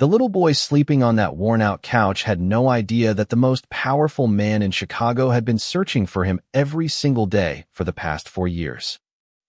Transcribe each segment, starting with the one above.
The little boy sleeping on that worn-out couch had no idea that the most powerful man in Chicago had been searching for him every single day for the past 4 years.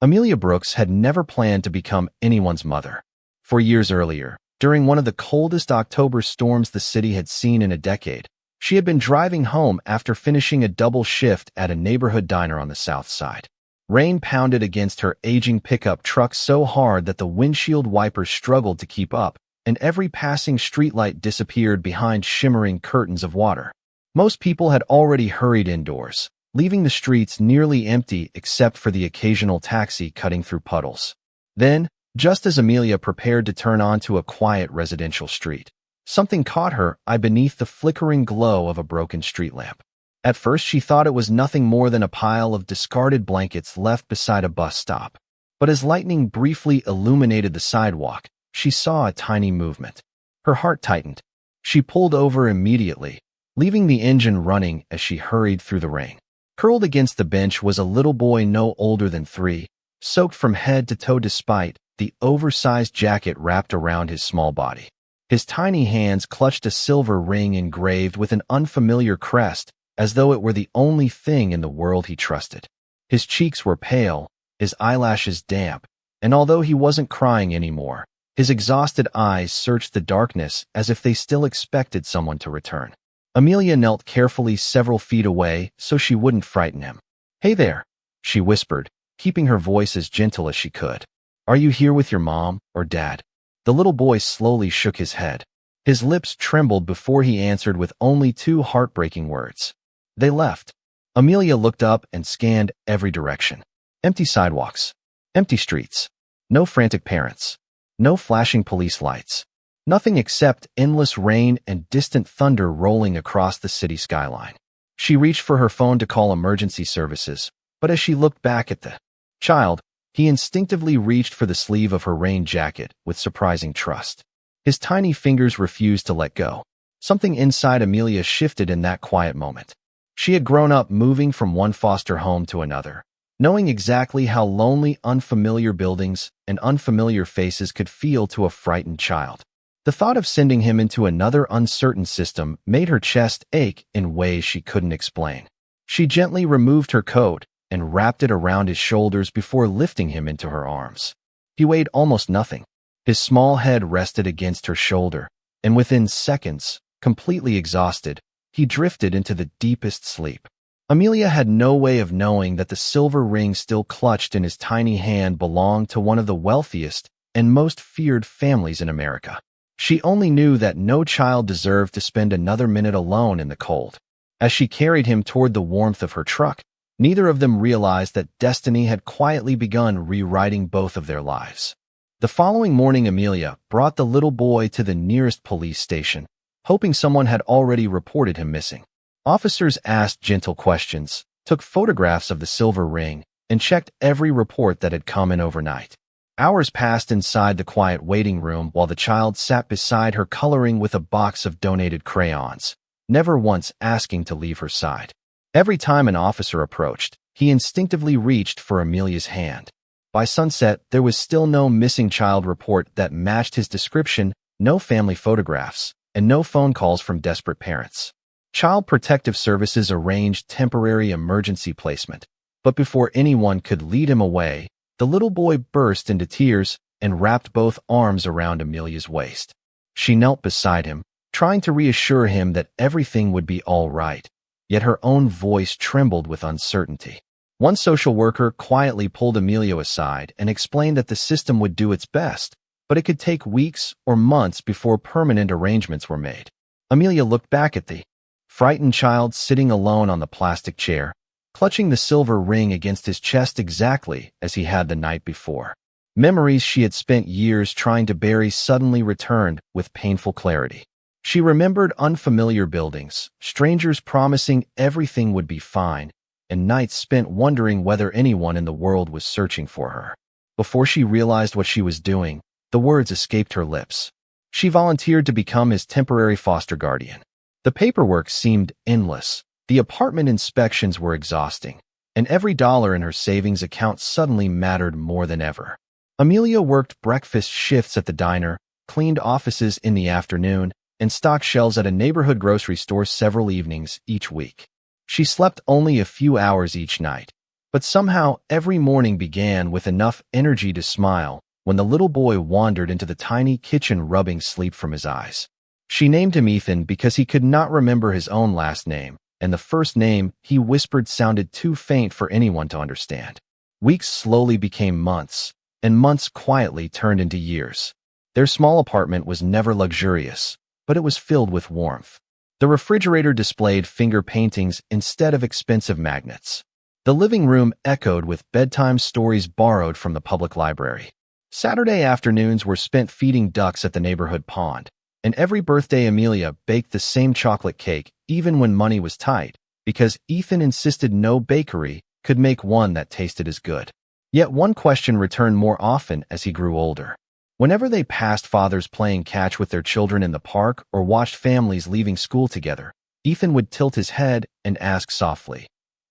Amelia Brooks had never planned to become anyone's mother. 4 years earlier, during one of the coldest October storms the city had seen in a decade, she had been driving home after finishing a double shift at a neighborhood diner on the south side. Rain pounded against her aging pickup truck so hard that the windshield wipers struggled to keep up, and every passing streetlight disappeared behind shimmering curtains of water. Most people had already hurried indoors, leaving the streets nearly empty except for the occasional taxi cutting through puddles. Then, just as Amelia prepared to turn onto a quiet residential street, something caught her eye beneath the flickering glow of a broken street lamp. At first, she thought it was nothing more than a pile of discarded blankets left beside a bus stop. But as lightning briefly illuminated the sidewalk, she saw a tiny movement. Her heart tightened. She pulled over immediately, leaving the engine running as she hurried through the rain. Curled against the bench was a little boy no older than 3, soaked from head to toe despite the oversized jacket wrapped around his small body. His tiny hands clutched a silver ring engraved with an unfamiliar crest, as though it were the only thing in the world he trusted. His cheeks were pale, his eyelashes damp, and although he wasn't crying anymore, his exhausted eyes searched the darkness as if they still expected someone to return. Amelia knelt carefully several feet away so she wouldn't frighten him. "Hey there," she whispered, keeping her voice as gentle as she could. "Are you here with your mom or dad?" The little boy slowly shook his head. His lips trembled before he answered with only 2 heartbreaking words. "They left." Amelia looked up and scanned every direction. Empty sidewalks. Empty streets. No frantic parents. No flashing police lights. Nothing except endless rain and distant thunder rolling across the city skyline. She reached for her phone to call emergency services, but as she looked back at the child, he instinctively reached for the sleeve of her rain jacket with surprising trust. His tiny fingers refused to let go. Something inside Amelia shifted in that quiet moment. She had grown up moving from one foster home to another, knowing exactly how lonely unfamiliar buildings and unfamiliar faces could feel to a frightened child. The thought of sending him into another uncertain system made her chest ache in ways she couldn't explain. She gently removed her coat and wrapped it around his shoulders before lifting him into her arms. He weighed almost nothing. His small head rested against her shoulder, and within seconds, completely exhausted, he drifted into the deepest sleep. Amelia had no way of knowing that the silver ring still clutched in his tiny hand belonged to one of the wealthiest and most feared families in America. She only knew that no child deserved to spend another minute alone in the cold. As she carried him toward the warmth of her truck, neither of them realized that destiny had quietly begun rewriting both of their lives. The following morning, Amelia brought the little boy to the nearest police station, hoping someone had already reported him missing. Officers asked gentle questions, took photographs of the silver ring, and checked every report that had come in overnight. Hours passed inside the quiet waiting room while the child sat beside her coloring with a box of donated crayons, never once asking to leave her side. Every time an officer approached, he instinctively reached for Amelia's hand. By sunset, there was still no missing child report that matched his description, no family photographs, and no phone calls from desperate parents. Child Protective Services arranged temporary emergency placement, but before anyone could lead him away, the little boy burst into tears and wrapped both arms around Amelia's waist. She knelt beside him, trying to reassure him that everything would be all right, yet her own voice trembled with uncertainty. One social worker quietly pulled Amelia aside and explained that the system would do its best, but it could take weeks or months before permanent arrangements were made. Amelia looked back at the frightened child sitting alone on the plastic chair, clutching the silver ring against his chest exactly as he had the night before. Memories she had spent years trying to bury suddenly returned with painful clarity. She remembered unfamiliar buildings, strangers promising everything would be fine, and nights spent wondering whether anyone in the world was searching for her. Before she realized what she was doing, the words escaped her lips. She volunteered to become his temporary foster guardian. The paperwork seemed endless, the apartment inspections were exhausting, and every dollar in her savings account suddenly mattered more than ever. Amelia worked breakfast shifts at the diner, cleaned offices in the afternoon, and stocked shelves at a neighborhood grocery store several evenings each week. She slept only a few hours each night, but somehow every morning began with enough energy to smile when the little boy wandered into the tiny kitchen rubbing sleep from his eyes. She named him Ethan because he could not remember his own last name, and the first name he whispered sounded too faint for anyone to understand. Weeks slowly became months, and months quietly turned into years. Their small apartment was never luxurious, but it was filled with warmth. The refrigerator displayed finger paintings instead of expensive magnets. The living room echoed with bedtime stories borrowed from the public library. Saturday afternoons were spent feeding ducks at the neighborhood pond, and every birthday Amelia baked the same chocolate cake even when money was tight, because Ethan insisted no bakery could make one that tasted as good. Yet one question returned more often as he grew older. Whenever they passed fathers playing catch with their children in the park or watched families leaving school together, Ethan would tilt his head and ask softly,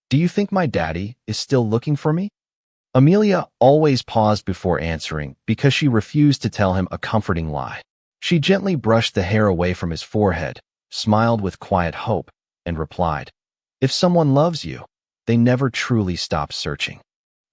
"Do you think my daddy is still looking for me?" Amelia always paused before answering because she refused to tell him a comforting lie. She gently brushed the hair away from his forehead, smiled with quiet hope, and replied, "If someone loves you, they never truly stop searching."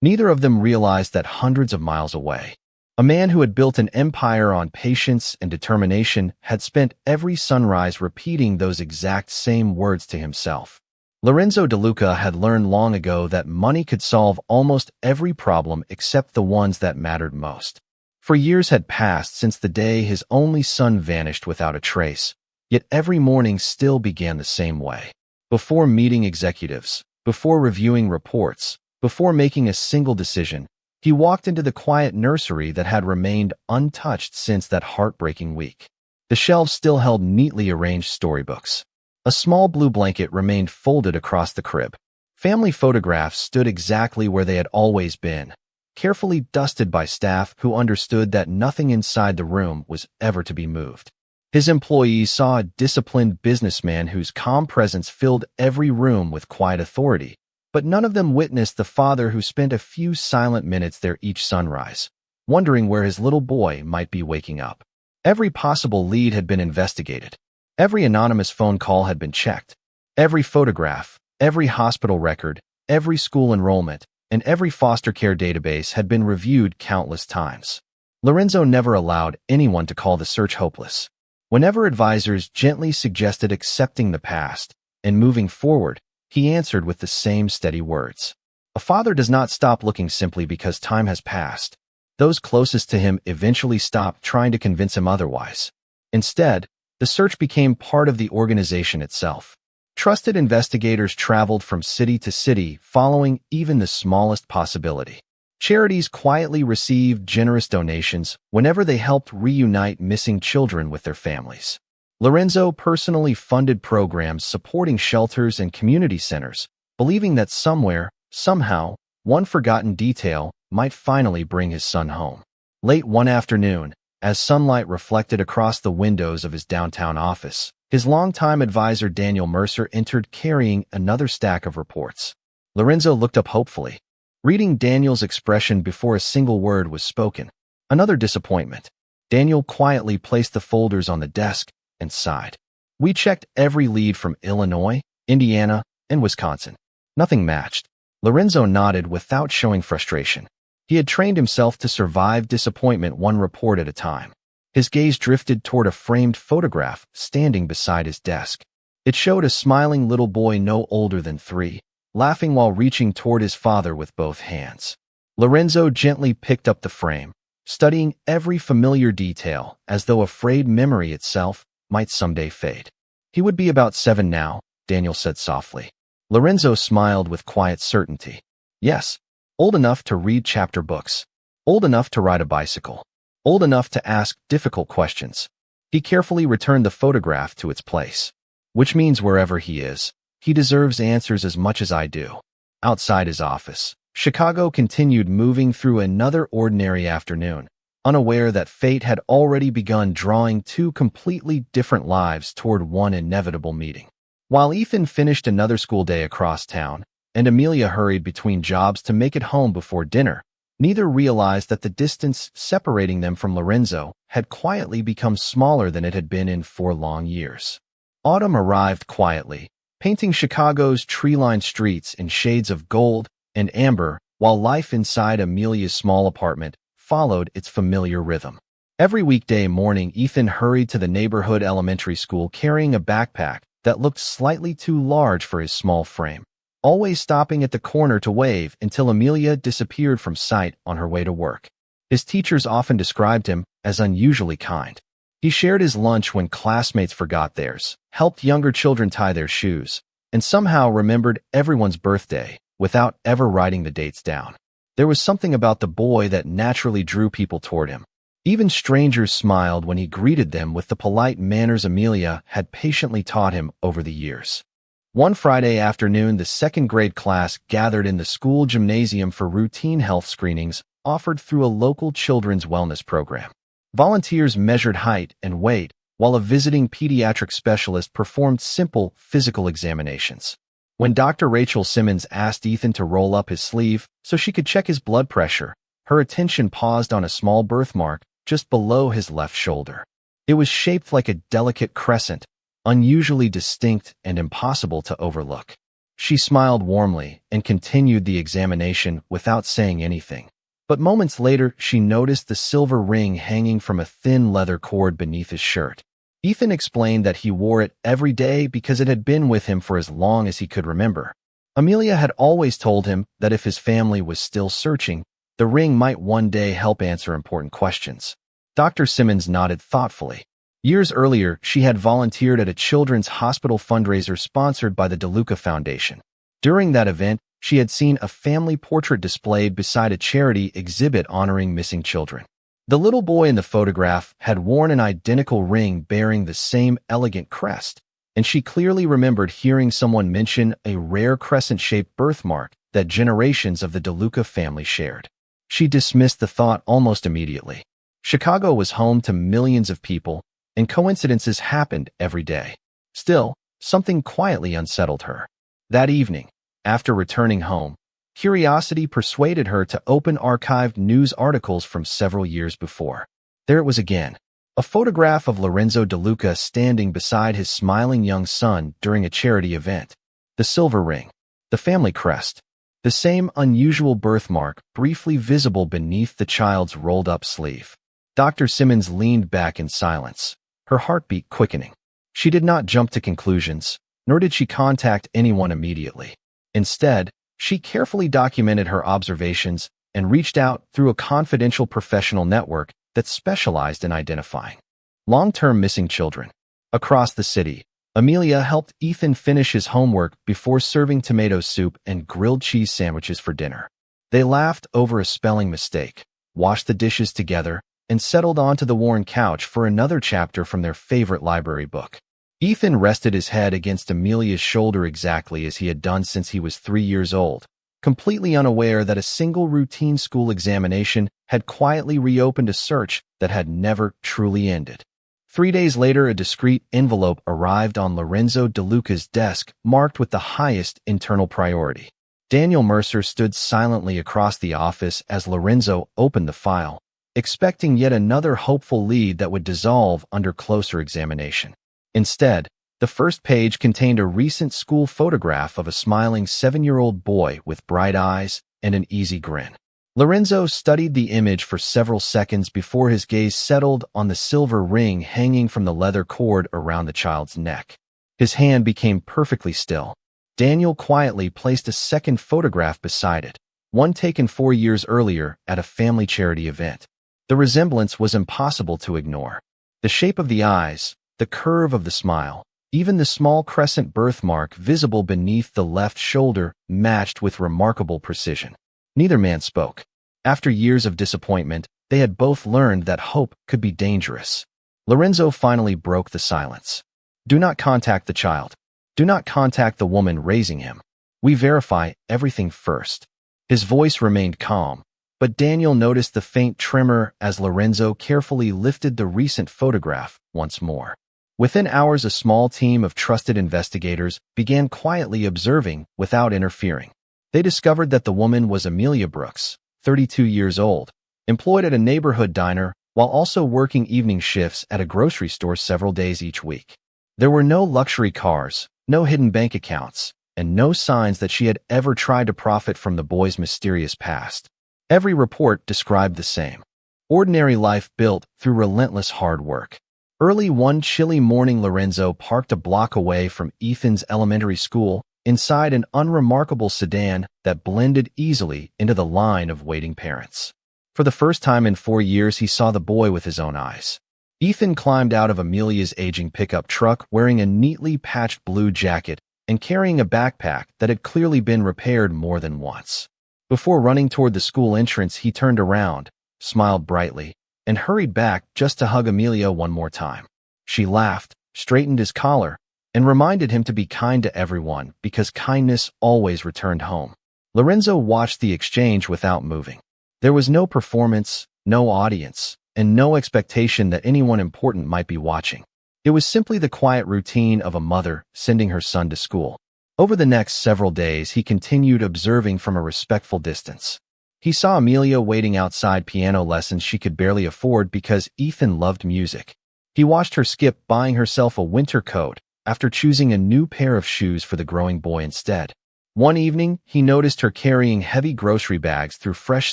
Neither of them realized that hundreds of miles away, a man who had built an empire on patience and determination had spent every sunrise repeating those exact same words to himself. Lorenzo De Luca had learned long ago that money could solve almost every problem except the ones that mattered most. For years had passed since the day his only son vanished without a trace, yet every morning still began the same way. Before meeting executives, before reviewing reports, before making a single decision, he walked into the quiet nursery that had remained untouched since that heartbreaking week. The shelves still held neatly arranged storybooks. A small blue blanket remained folded across the crib. Family photographs stood exactly where they had always been, carefully dusted by staff who understood that nothing inside the room was ever to be moved. His employees saw a disciplined businessman whose calm presence filled every room with quiet authority, but none of them witnessed the father who spent a few silent minutes there each sunrise, wondering where his little boy might be waking up. Every possible lead had been investigated. Every anonymous phone call had been checked. Every photograph, every hospital record, every school enrollment, and every foster care database had been reviewed countless times. Lorenzo never allowed anyone to call the search hopeless. Whenever advisors gently suggested accepting the past and moving forward, he answered with the same steady words. A father does not stop looking simply because time has passed. Those closest to him eventually stopped trying to convince him otherwise. Instead, the search became part of the organization itself. Trusted investigators traveled from city to city, following even the smallest possibility. Charities quietly received generous donations whenever they helped reunite missing children with their families. Lorenzo personally funded programs supporting shelters and community centers, believing that somewhere, somehow, one forgotten detail might finally bring his son home. Late one afternoon, as sunlight reflected across the windows of his downtown office, his longtime advisor Daniel Mercer entered carrying another stack of reports. Lorenzo looked up hopefully, reading Daniel's expression before a single word was spoken. Another disappointment. Daniel quietly placed the folders on the desk and sighed. "We checked every lead from Illinois, Indiana, and Wisconsin. Nothing matched." Lorenzo nodded without showing frustration. He had trained himself to survive disappointment one report at a time. His gaze drifted toward a framed photograph standing beside his desk. It showed a smiling little boy no older than 3, laughing while reaching toward his father with both hands. Lorenzo gently picked up the frame, studying every familiar detail as though afraid memory itself might someday fade. "He would be about 7 now," Daniel said softly. Lorenzo smiled with quiet certainty. "Yes, old enough to read chapter books, old enough to ride a bicycle, old enough to ask difficult questions." He carefully returned the photograph to its place. "Which means wherever he is, he deserves answers as much as I do." Outside his office, Chicago continued moving through another ordinary afternoon, unaware that fate had already begun drawing 2 completely different lives toward one inevitable meeting. While Ethan finished another school day across town, and Amelia hurried between jobs to make it home before dinner, Neither realized that the distance separating them from Lorenzo had quietly become smaller than it had been in 4 long years. Autumn arrived quietly, painting Chicago's tree-lined streets in shades of gold and amber, while life inside Amelia's small apartment followed its familiar rhythm. Every weekday morning, Ethan hurried to the neighborhood elementary school carrying a backpack that looked slightly too large for his small frame, always stopping at the corner to wave until Amelia disappeared from sight on her way to work. His teachers often described him as unusually kind. He shared his lunch when classmates forgot theirs, helped younger children tie their shoes, and somehow remembered everyone's birthday without ever writing the dates down. There was something about the boy that naturally drew people toward him. Even strangers smiled when he greeted them with the polite manners Amelia had patiently taught him over the years. One Friday afternoon, the second-grade class gathered in the school gymnasium for routine health screenings offered through a local children's wellness program. Volunteers measured height and weight, while a visiting pediatric specialist performed simple physical examinations. When Dr. Rachel Simmons asked Ethan to roll up his sleeve so she could check his blood pressure, her attention paused on a small birthmark just below his left shoulder. It was shaped like a delicate crescent, unusually distinct and impossible to overlook. She smiled warmly and continued the examination without saying anything. But moments later, she noticed the silver ring hanging from a thin leather cord beneath his shirt. Ethan explained that he wore it every day because it had been with him for as long as he could remember. Amelia had always told him that if his family was still searching, the ring might one day help answer important questions. Dr. Simmons nodded thoughtfully. Years earlier, she had volunteered at a children's hospital fundraiser sponsored by the DeLuca Foundation. During that event, she had seen a family portrait displayed beside a charity exhibit honoring missing children. The little boy in the photograph had worn an identical ring bearing the same elegant crest, and she clearly remembered hearing someone mention a rare crescent-shaped birthmark that generations of the DeLuca family shared. She dismissed the thought almost immediately. Chicago was home to millions of people, and coincidences happened every day. Still, something quietly unsettled her. That evening, after returning home, curiosity persuaded her to open archived news articles from several years before. There it was again, a photograph of Lorenzo DeLuca standing beside his smiling young son during a charity event. The silver ring, the family crest, the same unusual birthmark briefly visible beneath the child's rolled-up sleeve. Dr. Simmons leaned back in silence, her heartbeat quickening. She did not jump to conclusions, nor did she contact anyone immediately. Instead, she carefully documented her observations and reached out through a confidential professional network that specialized in identifying long-term missing children. Across the city, Amelia helped Ethan finish his homework before serving tomato soup and grilled cheese sandwiches for dinner. They laughed over a spelling mistake, washed the dishes together, and settled onto the worn couch for another chapter from their favorite library book. Ethan rested his head against Amelia's shoulder exactly as he had done since he was 3 years old, completely unaware that a single routine school examination had quietly reopened a search that had never truly ended. 3 days later, a discreet envelope arrived on Lorenzo DeLuca's desk, marked with the highest internal priority. Daniel Mercer stood silently across the office as Lorenzo opened the file, expecting yet another hopeful lead that would dissolve under closer examination. Instead, the first page contained a recent school photograph of a smiling 7-year-old boy with bright eyes and an easy grin. Lorenzo studied the image for several seconds before his gaze settled on the silver ring hanging from the leather cord around the child's neck. His hand became perfectly still. Daniel quietly placed a second photograph beside it, one taken 4 years earlier at a family charity event. The resemblance was impossible to ignore. The shape of the eyes, the curve of the smile, even the small crescent birthmark visible beneath the left shoulder matched with remarkable precision. Neither man spoke. After years of disappointment, they had both learned that hope could be dangerous. Lorenzo finally broke the silence. "Do not contact the child. Do not contact the woman raising him. We verify everything first." His voice remained calm, but Daniel noticed the faint tremor as Lorenzo carefully lifted the recent photograph once more. Within hours, a small team of trusted investigators began quietly observing without interfering. They discovered that the woman was Amelia Brooks, 32 years old, employed at a neighborhood diner while also working evening shifts at a grocery store several days each week. There were no luxury cars, no hidden bank accounts, and no signs that she had ever tried to profit from the boy's mysterious past. Every report described the same. Ordinary life built through relentless hard work. Early one chilly morning, Lorenzo parked a block away from Ethan's elementary school inside an unremarkable sedan that blended easily into the line of waiting parents. For the first time in 4 years, he saw the boy with his own eyes. Ethan climbed out of Amelia's aging pickup truck wearing a neatly patched blue jacket and carrying a backpack that had clearly been repaired more than once. Before running toward the school entrance, he turned around, smiled brightly, and hurried back just to hug Amelia one more time. She laughed, straightened his collar, and reminded him to be kind to everyone because kindness always returned home. Lorenzo watched the exchange without moving. There was no performance, no audience, and no expectation that anyone important might be watching. It was simply the quiet routine of a mother sending her son to school. Over the next several days, he continued observing from a respectful distance. He saw Amelia waiting outside piano lessons she could barely afford because Ethan loved music. He watched her skip buying herself a winter coat after choosing a new pair of shoes for the growing boy instead. One evening, he noticed her carrying heavy grocery bags through fresh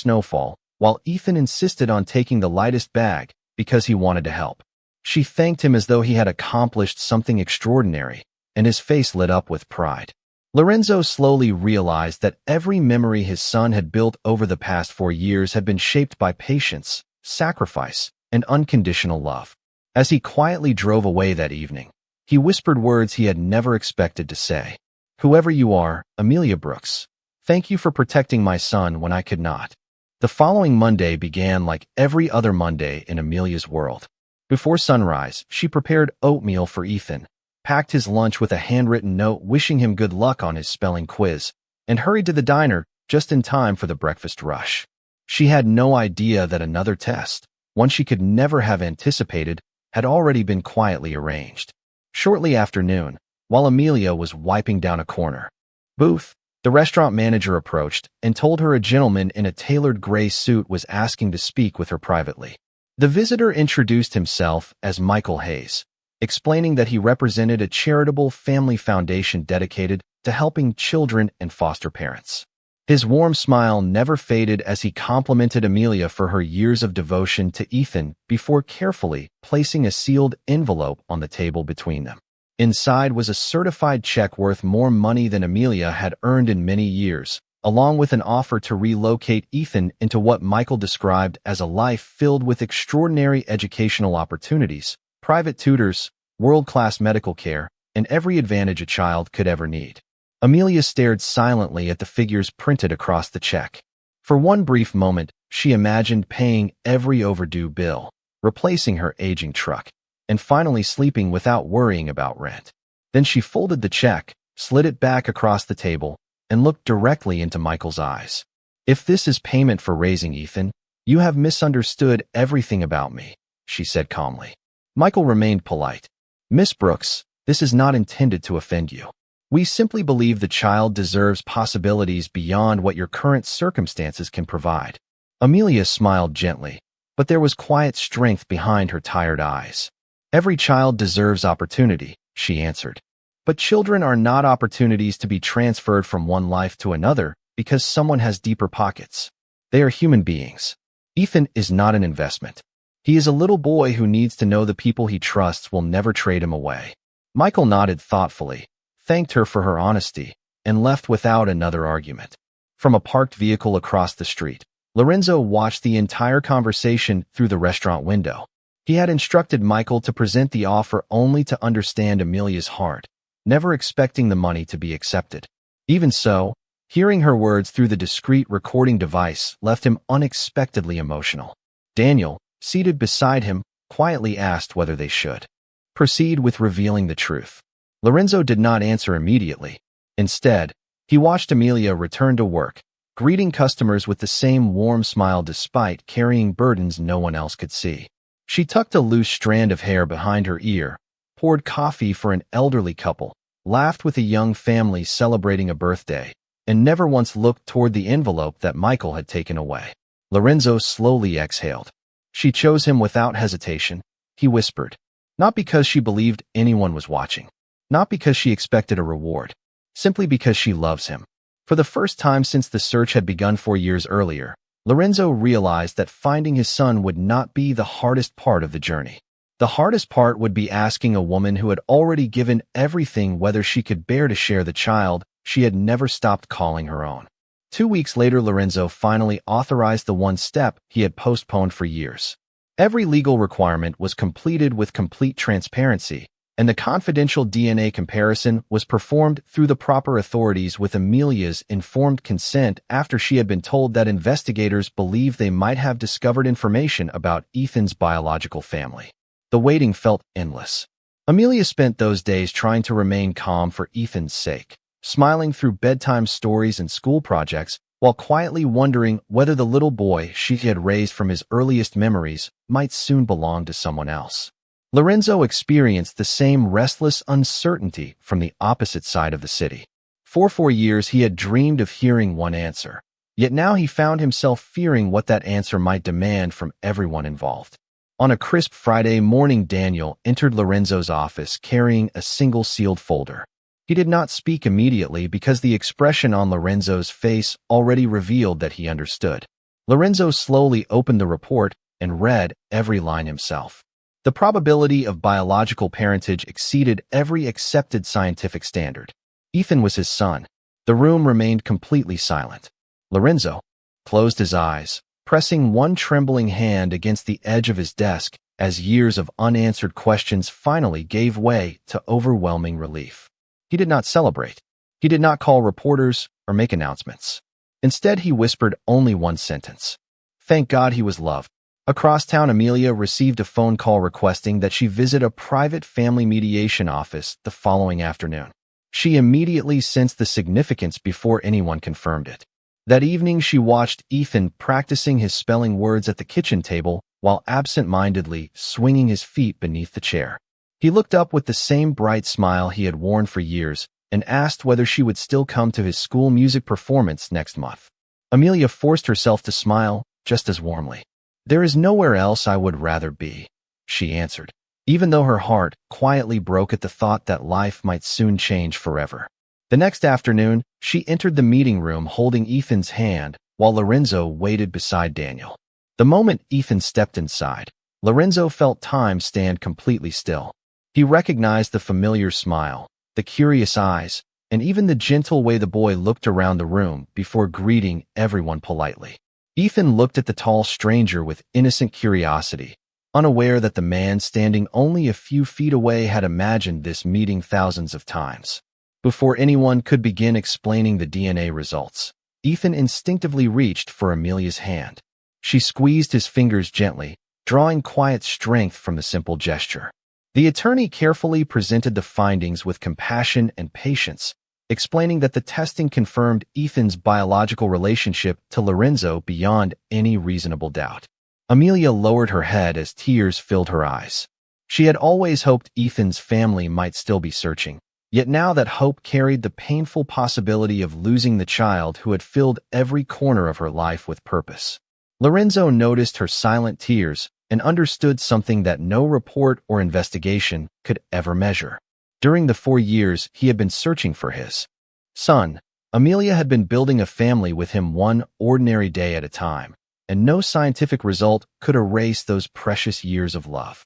snowfall, while Ethan insisted on taking the lightest bag because he wanted to help. She thanked him as though he had accomplished something extraordinary, and his face lit up with pride. Lorenzo slowly realized that every memory his son had built over the past 4 years had been shaped by patience, sacrifice, and unconditional love. As he quietly drove away that evening, he whispered words he had never expected to say. "Whoever you are, Amelia Brooks, thank you for protecting my son when I could not." The following Monday began like every other Monday in Amelia's world. Before sunrise, she prepared oatmeal for Ethan, packed his lunch with a handwritten note wishing him good luck on his spelling quiz, and hurried to the diner just in time for the breakfast rush. She had no idea that another test, one she could never have anticipated, had already been quietly arranged. Shortly after noon, while Amelia was wiping down a corner booth, the restaurant manager approached and told her a gentleman in a tailored gray suit was asking to speak with her privately. The visitor introduced himself as Michael Hayes, explaining that he represented a charitable family foundation dedicated to helping children and foster parents. His warm smile never faded as he complimented Amelia for her years of devotion to Ethan before carefully placing a sealed envelope on the table between them. Inside was a certified check worth more money than Amelia had earned in many years, along with an offer to relocate Ethan into what Michael described as a life filled with extraordinary educational opportunities, private tutors, world-class medical care, and every advantage a child could ever need. Amelia stared silently at the figures printed across the check. For one brief moment, she imagined paying every overdue bill, replacing her aging truck, and finally sleeping without worrying about rent. Then she folded the check, slid it back across the table, and looked directly into Michael's eyes. "If this is payment for raising Ethan, you have misunderstood everything about me," she said calmly. Michael remained polite. "Miss Brooks, this is not intended to offend you. We simply believe the child deserves possibilities beyond what your current circumstances can provide." Amelia smiled gently, but there was quiet strength behind her tired eyes. "Every child deserves opportunity," she answered. "But children are not opportunities to be transferred from one life to another because someone has deeper pockets. They are human beings. Ethan is not an investment. He is a little boy who needs to know the people he trusts will never trade him away." Michael nodded thoughtfully, thanked her for her honesty, and left without another argument. From a parked vehicle across the street, Lorenzo watched the entire conversation through the restaurant window. He had instructed Michael to present the offer only to understand Amelia's heart, never expecting the money to be accepted. Even so, hearing her words through the discreet recording device left him unexpectedly emotional. Daniel, seated beside him, quietly asked whether they should proceed with revealing the truth. Lorenzo did not answer immediately. Instead, he watched Amelia return to work, greeting customers with the same warm smile despite carrying burdens no one else could see. She tucked a loose strand of hair behind her ear, poured coffee for an elderly couple, laughed with a young family celebrating a birthday, and never once looked toward the envelope that Michael had taken away. Lorenzo slowly exhaled. She chose him without hesitation, he whispered. Not because she believed anyone was watching. Not because she expected a reward. Simply because she loves him. For the first time since the search had begun 4 years earlier, Lorenzo realized that finding his son would not be the hardest part of the journey. The hardest part would be asking a woman who had already given everything whether she could bear to share the child she had never stopped calling her own. 2 weeks later, Lorenzo finally authorized the one step he had postponed for years. Every legal requirement was completed with complete transparency, and the confidential DNA comparison was performed through the proper authorities with Amelia's informed consent after she had been told that investigators believed they might have discovered information about Ethan's biological family. The waiting felt endless. Amelia spent those days trying to remain calm for Ethan's sake, smiling through bedtime stories and school projects, while quietly wondering whether the little boy she had raised from his earliest memories might soon belong to someone else. Lorenzo experienced the same restless uncertainty from the opposite side of the city. For 4 years he had dreamed of hearing one answer, yet now he found himself fearing what that answer might demand from everyone involved. On a crisp Friday morning, Daniel entered Lorenzo's office carrying a single sealed folder. He did not speak immediately because the expression on Lorenzo's face already revealed that he understood. Lorenzo slowly opened the report and read every line himself. The probability of biological parentage exceeded every accepted scientific standard. Ethan was his son. The room remained completely silent. Lorenzo closed his eyes, pressing one trembling hand against the edge of his desk as years of unanswered questions finally gave way to overwhelming relief. He did not celebrate. He did not call reporters or make announcements. Instead, he whispered only one sentence. Thank God he was loved. Across town, Amelia received a phone call requesting that she visit a private family mediation office the following afternoon. She immediately sensed the significance before anyone confirmed it. That evening, she watched Ethan practicing his spelling words at the kitchen table while absent-mindedly swinging his feet beneath the chair. He looked up with the same bright smile he had worn for years and asked whether she would still come to his school music performance next month. Amelia forced herself to smile just as warmly. There is nowhere else I would rather be, she answered, even though her heart quietly broke at the thought that life might soon change forever. The next afternoon, she entered the meeting room holding Ethan's hand while Lorenzo waited beside Daniel. The moment Ethan stepped inside, Lorenzo felt time stand completely still. He recognized the familiar smile, the curious eyes, and even the gentle way the boy looked around the room before greeting everyone politely. Ethan looked at the tall stranger with innocent curiosity, unaware that the man standing only a few feet away had imagined this meeting thousands of times. Before anyone could begin explaining the DNA results, Ethan instinctively reached for Amelia's hand. She squeezed his fingers gently, drawing quiet strength from the simple gesture. The attorney carefully presented the findings with compassion and patience, explaining that the testing confirmed Ethan's biological relationship to Lorenzo beyond any reasonable doubt. Amelia lowered her head as tears filled her eyes. She had always hoped Ethan's family might still be searching, yet now that hope carried the painful possibility of losing the child who had filled every corner of her life with purpose. Lorenzo noticed her silent tears and understood something that no report or investigation could ever measure. During the 4 years he had been searching for his son, Amelia had been building a family with him one ordinary day at a time, and no scientific result could erase those precious years of love.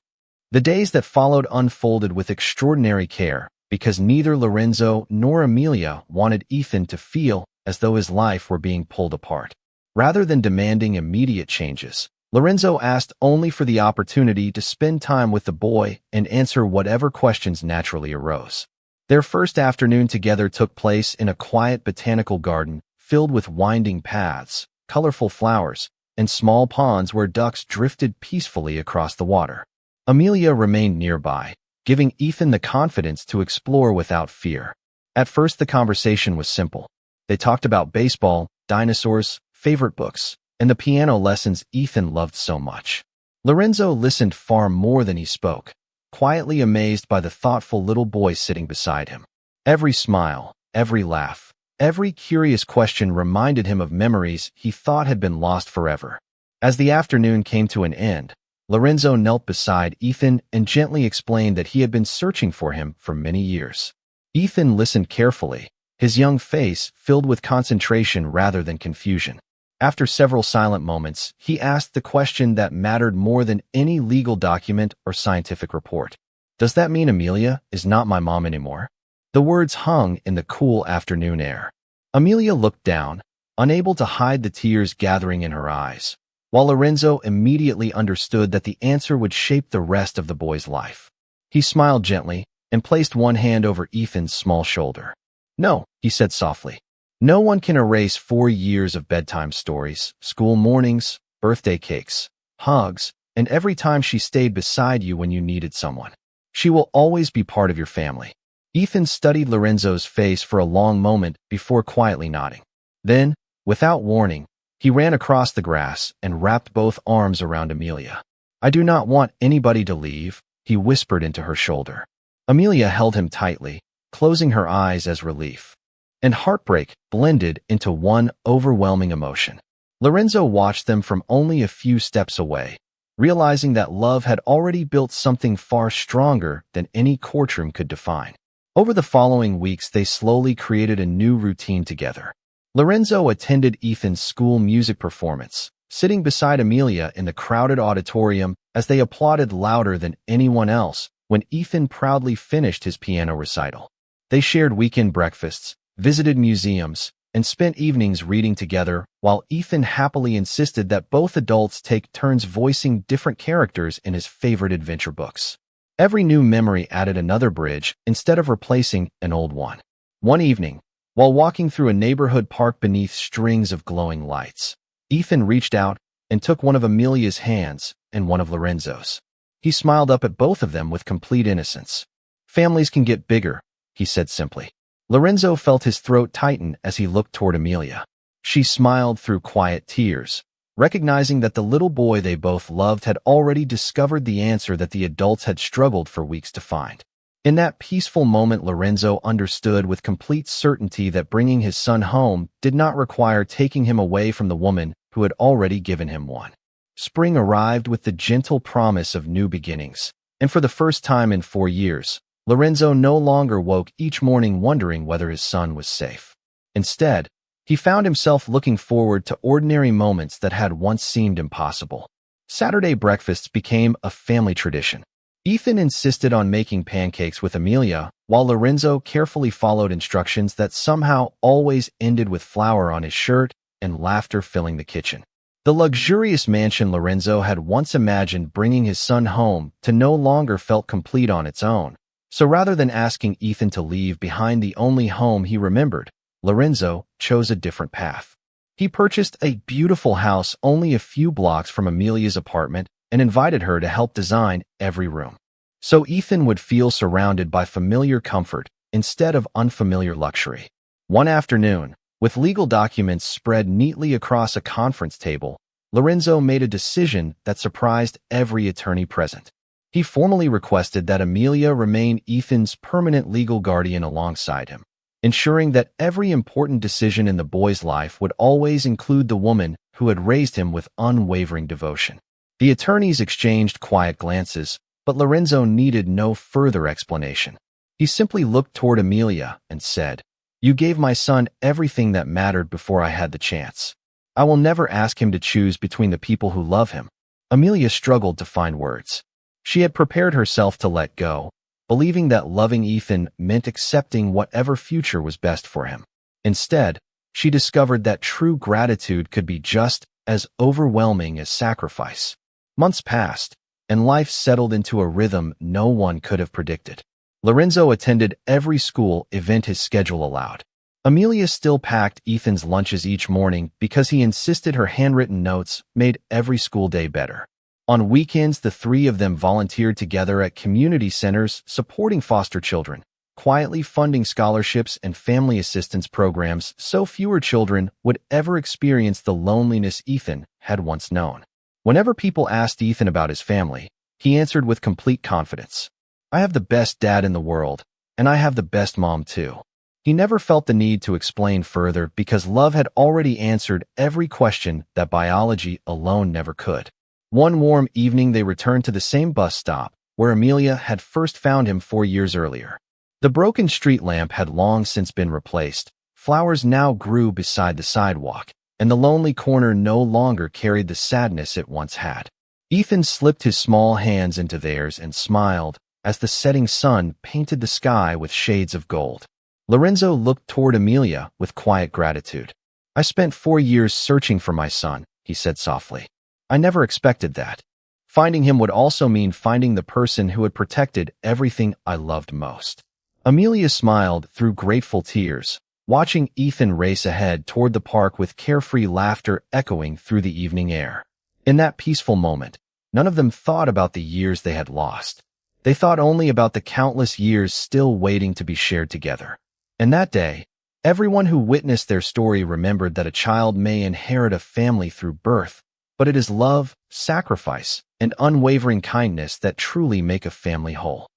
The days that followed unfolded with extraordinary care because neither Lorenzo nor Amelia wanted Ethan to feel as though his life were being pulled apart. Rather than demanding immediate changes, Lorenzo asked only for the opportunity to spend time with the boy and answer whatever questions naturally arose. Their first afternoon together took place in a quiet botanical garden filled with winding paths, colorful flowers, and small ponds where ducks drifted peacefully across the water. Amelia remained nearby, giving Ethan the confidence to explore without fear. At first, the conversation was simple. They talked about baseball, dinosaurs, favorite books, and the piano lessons Ethan loved so much. Lorenzo listened far more than he spoke, quietly amazed by the thoughtful little boy sitting beside him. Every smile, every laugh, every curious question reminded him of memories he thought had been lost forever. As the afternoon came to an end, Lorenzo knelt beside Ethan and gently explained that he had been searching for him for many years. Ethan listened carefully, his young face filled with concentration rather than confusion. After several silent moments, he asked the question that mattered more than any legal document or scientific report. "Does that mean Amelia is not my mom anymore?" The words hung in the cool afternoon air. Amelia looked down, unable to hide the tears gathering in her eyes, while Lorenzo immediately understood that the answer would shape the rest of the boy's life. He smiled gently and placed one hand over Ethan's small shoulder. "No," he said softly. "No one can erase 4 years of bedtime stories, school mornings, birthday cakes, hugs, and every time she stayed beside you when you needed someone. She will always be part of your family." Ethan studied Lorenzo's face for a long moment before quietly nodding. Then, without warning, he ran across the grass and wrapped both arms around Amelia. "I do not want anybody to leave," he whispered into her shoulder. Amelia held him tightly, closing her eyes as relief. And heartbreak blended into one overwhelming emotion. Lorenzo watched them from only a few steps away, realizing that love had already built something far stronger than any courtroom could define. Over the following weeks, they slowly created a new routine together. Lorenzo attended Ethan's school music performance, sitting beside Amelia in the crowded auditorium as they applauded louder than anyone else when Ethan proudly finished his piano recital. They shared weekend breakfasts, visited museums, and spent evenings reading together, while Ethan happily insisted that both adults take turns voicing different characters in his favorite adventure books. Every new memory added another bridge instead of replacing an old one. One evening, while walking through a neighborhood park beneath strings of glowing lights, Ethan reached out and took one of Amelia's hands and one of Lorenzo's. He smiled up at both of them with complete innocence. "Families can get bigger," he said simply. Lorenzo felt his throat tighten as he looked toward Amelia. She smiled through quiet tears, recognizing that the little boy they both loved had already discovered the answer that the adults had struggled for weeks to find. In that peaceful moment, Lorenzo understood with complete certainty that bringing his son home did not require taking him away from the woman who had already given him one. Spring arrived with the gentle promise of new beginnings, and for the first time in 4 years, Lorenzo no longer woke each morning wondering whether his son was safe. Instead, he found himself looking forward to ordinary moments that had once seemed impossible. Saturday breakfasts became a family tradition. Ethan insisted on making pancakes with Amelia, while Lorenzo carefully followed instructions that somehow always ended with flour on his shirt and laughter filling the kitchen. The luxurious mansion Lorenzo had once imagined bringing his son home to no longer felt complete on its own. So rather than asking Ethan to leave behind the only home he remembered, Lorenzo chose a different path. He purchased a beautiful house only a few blocks from Amelia's apartment and invited her to help design every room. So Ethan would feel surrounded by familiar comfort instead of unfamiliar luxury. One afternoon, with legal documents spread neatly across a conference table, Lorenzo made a decision that surprised every attorney present. He formally requested that Amelia remain Ethan's permanent legal guardian alongside him, ensuring that every important decision in the boy's life would always include the woman who had raised him with unwavering devotion. The attorneys exchanged quiet glances, but Lorenzo needed no further explanation. He simply looked toward Amelia and said, "You gave my son everything that mattered before I had the chance. I will never ask him to choose between the people who love him." Amelia struggled to find words. She had prepared herself to let go, believing that loving Ethan meant accepting whatever future was best for him. Instead, she discovered that true gratitude could be just as overwhelming as sacrifice. Months passed, and life settled into a rhythm no one could have predicted. Lorenzo attended every school event his schedule allowed. Amelia still packed Ethan's lunches each morning because he insisted her handwritten notes made every school day better. On weekends, the three of them volunteered together at community centers supporting foster children, quietly funding scholarships and family assistance programs so fewer children would ever experience the loneliness Ethan had once known. Whenever people asked Ethan about his family, he answered with complete confidence, "I have the best dad in the world, and I have the best mom too." He never felt the need to explain further because love had already answered every question that biology alone never could. One warm evening, they returned to the same bus stop where Amelia had first found him 4 years earlier. The broken street lamp had long since been replaced. Flowers now grew beside the sidewalk, and the lonely corner no longer carried the sadness it once had. Ethan slipped his small hands into theirs and smiled as the setting sun painted the sky with shades of gold. Lorenzo looked toward Amelia with quiet gratitude. "I spent 4 years searching for my son," he said softly. "I never expected that. Finding him would also mean finding the person who had protected everything I loved most." Amelia smiled through grateful tears, watching Ethan race ahead toward the park with carefree laughter echoing through the evening air. In that peaceful moment, none of them thought about the years they had lost. They thought only about the countless years still waiting to be shared together. And that day, everyone who witnessed their story remembered that a child may inherit a family through birth, but it is love, sacrifice, and unwavering kindness that truly make a family whole.